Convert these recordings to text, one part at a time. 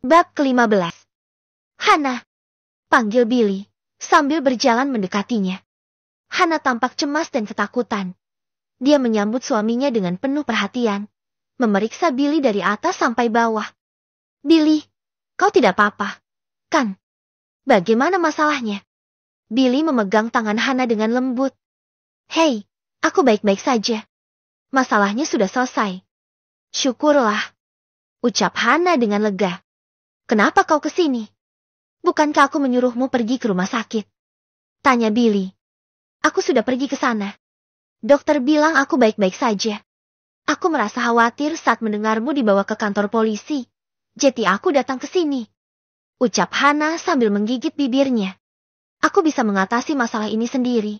Bab ke-15. Hana, panggil Billy, sambil berjalan mendekatinya. Hana tampak cemas dan ketakutan. Dia menyambut suaminya dengan penuh perhatian, memeriksa Billy dari atas sampai bawah. Billy, kau tidak apa-apa, kan? Bagaimana masalahnya? Billy memegang tangan Hana dengan lembut. Hei, aku baik-baik saja. Masalahnya sudah selesai. Syukurlah, ucap Hana dengan lega. Kenapa kau kesini? Bukankah aku menyuruhmu pergi ke rumah sakit? Tanya Billy. Aku sudah pergi ke sana. Dokter bilang aku baik-baik saja. Aku merasa khawatir saat mendengarmu dibawa ke kantor polisi. Jadi aku datang ke sini. Ucap Hana sambil menggigit bibirnya. Aku bisa mengatasi masalah ini sendiri.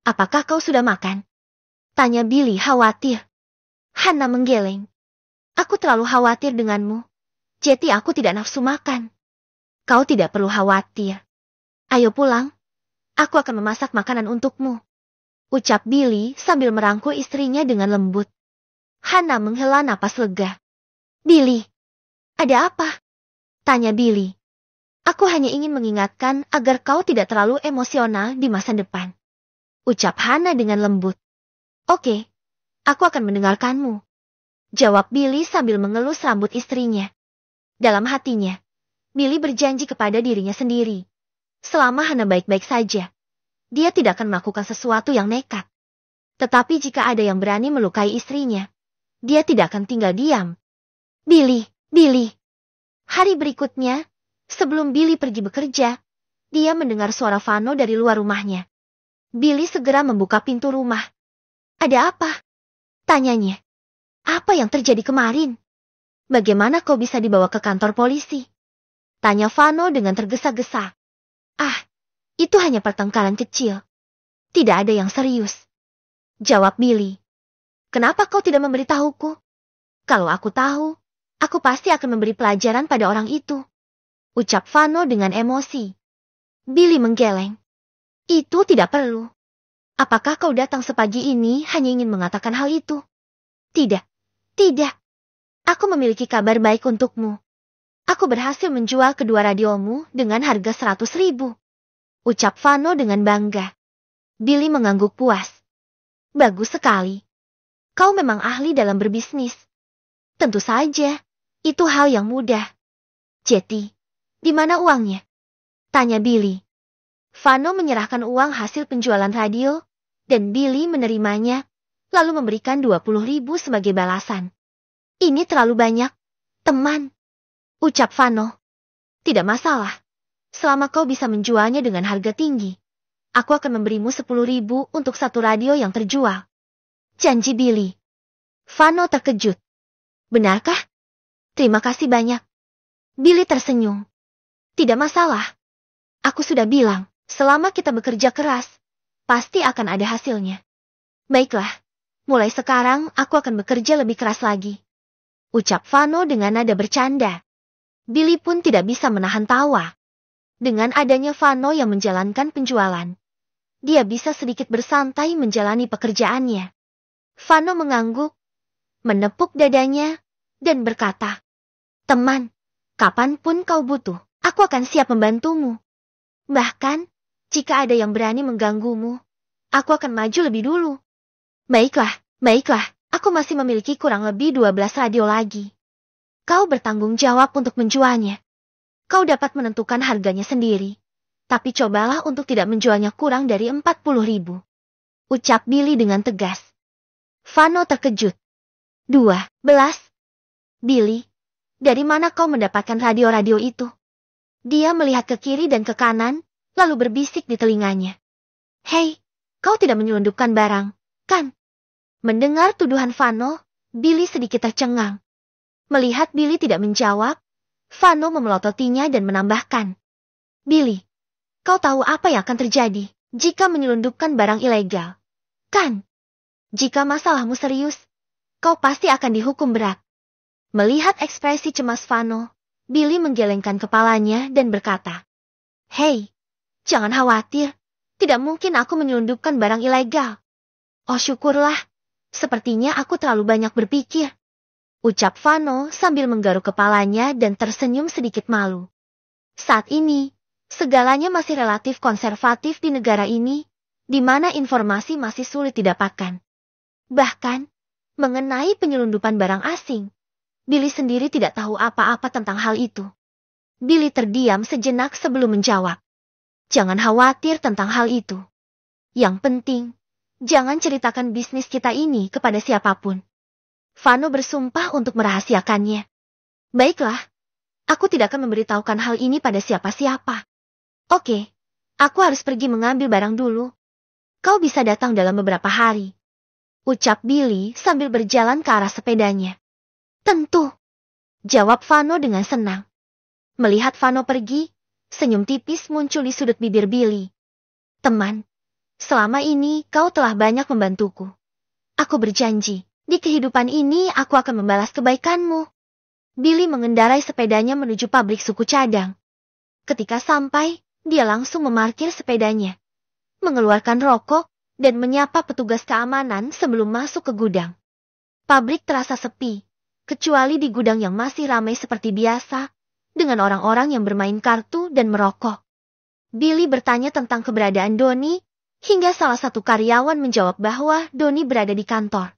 Apakah kau sudah makan? Tanya Billy khawatir. Hana menggeleng. Aku terlalu khawatir denganmu. Jadi aku tidak nafsu makan. Kau tidak perlu khawatir. Ayo pulang. Aku akan memasak makanan untukmu. Ucap Billy sambil merangkul istrinya dengan lembut. Hana menghela napas lega. Billy, ada apa? Tanya Billy. Aku hanya ingin mengingatkan agar kau tidak terlalu emosional di masa depan. Ucap Hana dengan lembut. Oke, aku akan mendengarkanmu. Jawab Billy sambil mengelus rambut istrinya. Dalam hatinya, Billy berjanji kepada dirinya sendiri. Selama Hana baik-baik saja, dia tidak akan melakukan sesuatu yang nekat. Tetapi jika ada yang berani melukai istrinya, dia tidak akan tinggal diam. Billy. Hari berikutnya, sebelum Billy pergi bekerja, dia mendengar suara Vano dari luar rumahnya. Billy segera membuka pintu rumah. Ada apa? Tanyanya. Apa yang terjadi kemarin? Bagaimana kau bisa dibawa ke kantor polisi? Tanya Vano dengan tergesa-gesa. Ah, itu hanya pertengkaran kecil. Tidak ada yang serius. Jawab Billy. Kenapa kau tidak memberitahuku? Kalau aku tahu, aku pasti akan memberi pelajaran pada orang itu. Ucap Vano dengan emosi. Billy menggeleng. Itu tidak perlu. Apakah kau datang sepagi ini hanya ingin mengatakan hal itu? Tidak. Aku memiliki kabar baik untukmu. Aku berhasil menjual kedua radiomu dengan harga 100.000. Ucap Vano dengan bangga. Billy mengangguk puas. Bagus sekali. Kau memang ahli dalam berbisnis. Tentu saja, itu hal yang mudah. Jadi, di mana uangnya? Tanya Billy. Vano menyerahkan uang hasil penjualan radio, dan Billy menerimanya, lalu memberikan 20.000 sebagai balasan. Ini terlalu banyak, teman. Ucap Vano. Tidak masalah. Selama kau bisa menjualnya dengan harga tinggi, aku akan memberimu 10.000 untuk satu radio yang terjual. Janji Billy. Vano terkejut. Benarkah? Terima kasih banyak. Billy tersenyum. Tidak masalah. Aku sudah bilang, selama kita bekerja keras, pasti akan ada hasilnya. Baiklah, mulai sekarang aku akan bekerja lebih keras lagi. Ucap Vano dengan nada bercanda. Billy pun tidak bisa menahan tawa. Dengan adanya Vano yang menjalankan penjualan, dia bisa sedikit bersantai menjalani pekerjaannya. Vano mengangguk, menepuk dadanya, dan berkata, Teman, kapanpun kau butuh, aku akan siap membantumu. Bahkan, jika ada yang berani mengganggumu, aku akan maju lebih dulu. Baiklah. Aku masih memiliki kurang lebih 12 radio lagi. Kau bertanggung jawab untuk menjualnya. Kau dapat menentukan harganya sendiri. Tapi cobalah untuk tidak menjualnya kurang dari 40.000. Ucap Billy dengan tegas. Vano terkejut. 12. Billy, dari mana kau mendapatkan radio-radio itu? Dia melihat ke kiri dan ke kanan, lalu berbisik di telinganya. Hei, kau tidak menyelundupkan barang, kan? Mendengar tuduhan Vano, Billy sedikit tercengang. Melihat Billy tidak menjawab, Vano memelototinya dan menambahkan. Billy, kau tahu apa yang akan terjadi jika menyelundupkan barang ilegal, kan? Jika masalahmu serius, kau pasti akan dihukum berat. Melihat ekspresi cemas Vano, Billy menggelengkan kepalanya dan berkata, Hei, jangan khawatir, tidak mungkin aku menyelundupkan barang ilegal. Oh syukurlah. Sepertinya aku terlalu banyak berpikir. Ucap Vano sambil menggaruk kepalanya dan tersenyum sedikit malu. Saat ini, segalanya masih relatif konservatif di negara ini, di mana informasi masih sulit didapatkan. Bahkan, mengenai penyelundupan barang asing, Billy sendiri tidak tahu apa-apa tentang hal itu. Billy terdiam sejenak sebelum menjawab. Jangan khawatir tentang hal itu. Yang penting, jangan ceritakan bisnis kita ini kepada siapapun. Vano bersumpah untuk merahasiakannya. Baiklah, aku tidak akan memberitahukan hal ini pada siapa-siapa. Oke, aku harus pergi mengambil barang dulu. Kau bisa datang dalam beberapa hari. Ucap Billy sambil berjalan ke arah sepedanya. Tentu, jawab Vano dengan senang. Melihat Vano pergi, senyum tipis muncul di sudut bibir Billy. Teman, selama ini kau telah banyak membantuku. Aku berjanji, di kehidupan ini aku akan membalas kebaikanmu. Billy mengendarai sepedanya menuju pabrik suku cadang. Ketika sampai, dia langsung memarkir sepedanya, mengeluarkan rokok, dan menyapa petugas keamanan sebelum masuk ke gudang. Pabrik terasa sepi, kecuali di gudang yang masih ramai seperti biasa, dengan orang-orang yang bermain kartu dan merokok. Billy bertanya tentang keberadaan Donnie, hingga salah satu karyawan menjawab bahwa Donnie berada di kantor.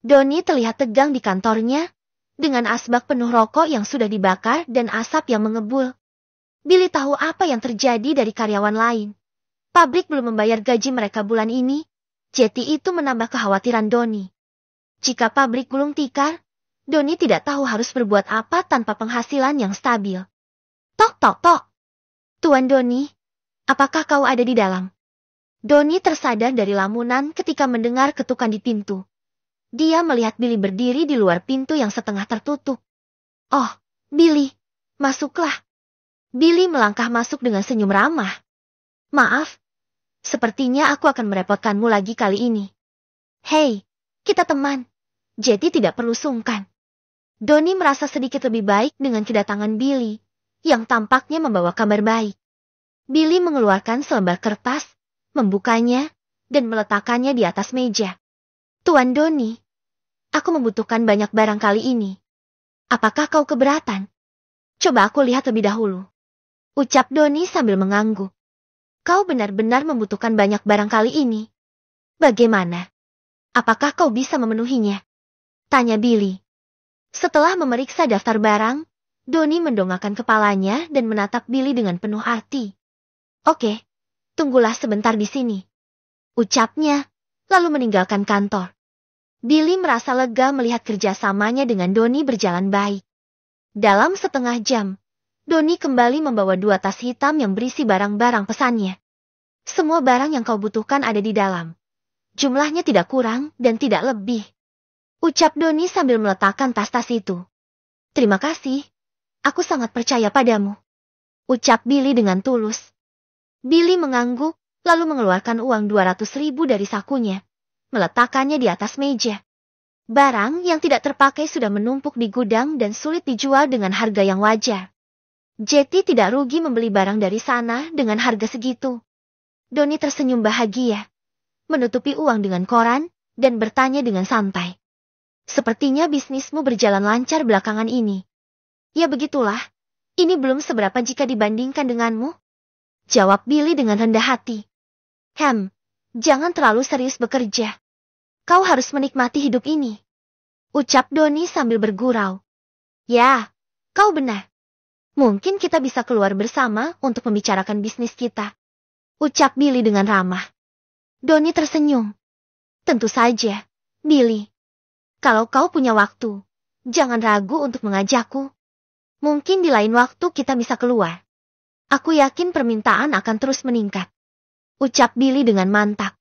Donnie terlihat tegang di kantornya, dengan asbak penuh rokok yang sudah dibakar dan asap yang mengebul. Billy tahu apa yang terjadi dari karyawan lain. Pabrik belum membayar gaji mereka bulan ini, jadi itu menambah kekhawatiran Donnie. Jika pabrik gulung tikar, Donnie tidak tahu harus berbuat apa tanpa penghasilan yang stabil. Tok tok tok. Tuan Donnie, apakah kau ada di dalam? Donnie tersadar dari lamunan ketika mendengar ketukan di pintu. Dia melihat Billy berdiri di luar pintu yang setengah tertutup. Oh, Billy, masuklah. Billy melangkah masuk dengan senyum ramah. Maaf, sepertinya aku akan merepotkanmu lagi kali ini. Hei, kita teman, jadi tidak perlu sungkan. Donnie merasa sedikit lebih baik dengan kedatangan Billy, yang tampaknya membawa kabar baik. Billy mengeluarkan selembar kertas, membukanya, dan meletakkannya di atas meja. Tuan Donnie, aku membutuhkan banyak barang kali ini. Apakah kau keberatan? Coba aku lihat lebih dahulu. Ucap Donnie sambil mengangguk. Kau benar-benar membutuhkan banyak barang kali ini. Bagaimana? Apakah kau bisa memenuhinya? Tanya Billy. Setelah memeriksa daftar barang, Donnie mendongakkan kepalanya dan menatap Billy dengan penuh arti. Oke, tunggulah sebentar di sini. Ucapnya, lalu meninggalkan kantor. Billy merasa lega melihat kerjasamanya dengan Donnie berjalan baik. Dalam setengah jam, Donnie kembali membawa 2 tas hitam yang berisi barang-barang pesannya. Semua barang yang kau butuhkan ada di dalam. Jumlahnya tidak kurang dan tidak lebih. Ucap Donnie sambil meletakkan tas-tas itu. Terima kasih. Aku sangat percaya padamu. Ucap Billy dengan tulus. Billy mengangguk, lalu mengeluarkan uang 200.000 dari sakunya. Meletakkannya di atas meja. Barang yang tidak terpakai sudah menumpuk di gudang dan sulit dijual dengan harga yang wajar. Jetty tidak rugi membeli barang dari sana dengan harga segitu. Donnie tersenyum bahagia, menutupi uang dengan koran, dan bertanya dengan santai. Sepertinya bisnismu berjalan lancar belakangan ini. Ya begitulah, ini belum seberapa jika dibandingkan denganmu. Jawab Billy dengan rendah hati. Jangan terlalu serius bekerja. Kau harus menikmati hidup ini. Ucap Donnie sambil bergurau. Ya, kau benar. Mungkin kita bisa keluar bersama untuk membicarakan bisnis kita. Ucap Billy dengan ramah. Donnie tersenyum. Tentu saja, Billy. Kalau kau punya waktu, jangan ragu untuk mengajakku. Mungkin di lain waktu kita bisa keluar. Aku yakin permintaan akan terus meningkat. Ucap Billy dengan mantap.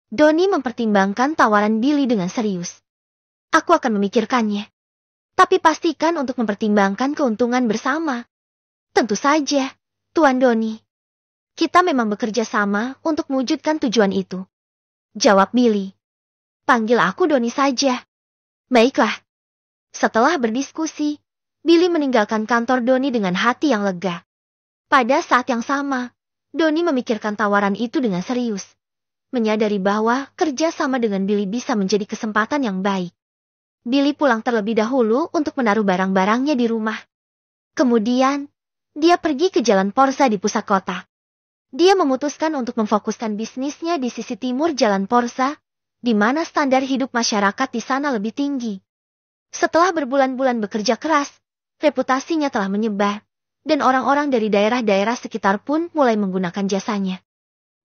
Donnie mempertimbangkan tawaran Billy dengan serius. Aku akan memikirkannya. Tapi pastikan untuk mempertimbangkan keuntungan bersama. Tentu saja, Tuan Donnie. Kita memang bekerja sama untuk mewujudkan tujuan itu. Jawab Billy. Panggil aku Donnie saja. Baiklah. Setelah berdiskusi, Billy meninggalkan kantor Donnie dengan hati yang lega. Pada saat yang sama, Donnie memikirkan tawaran itu dengan serius. Menyadari bahwa kerja sama dengan Billy bisa menjadi kesempatan yang baik. Billy pulang terlebih dahulu untuk menaruh barang-barangnya di rumah. Kemudian, dia pergi ke Jalan Porza di pusat kota. Dia memutuskan untuk memfokuskan bisnisnya di sisi timur Jalan Porza, di mana standar hidup masyarakat di sana lebih tinggi. Setelah berbulan-bulan bekerja keras, reputasinya telah menyebar, dan orang-orang dari daerah-daerah sekitar pun mulai menggunakan jasanya.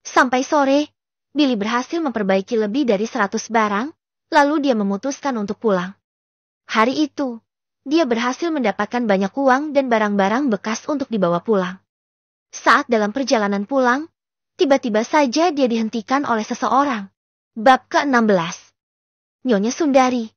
Sampai sore, Billy berhasil memperbaiki lebih dari 100 barang, lalu dia memutuskan untuk pulang. Hari itu, dia berhasil mendapatkan banyak uang dan barang-barang bekas untuk dibawa pulang. Saat dalam perjalanan pulang, tiba-tiba saja dia dihentikan oleh seseorang. Bab ke-16. Nyonya Sundari,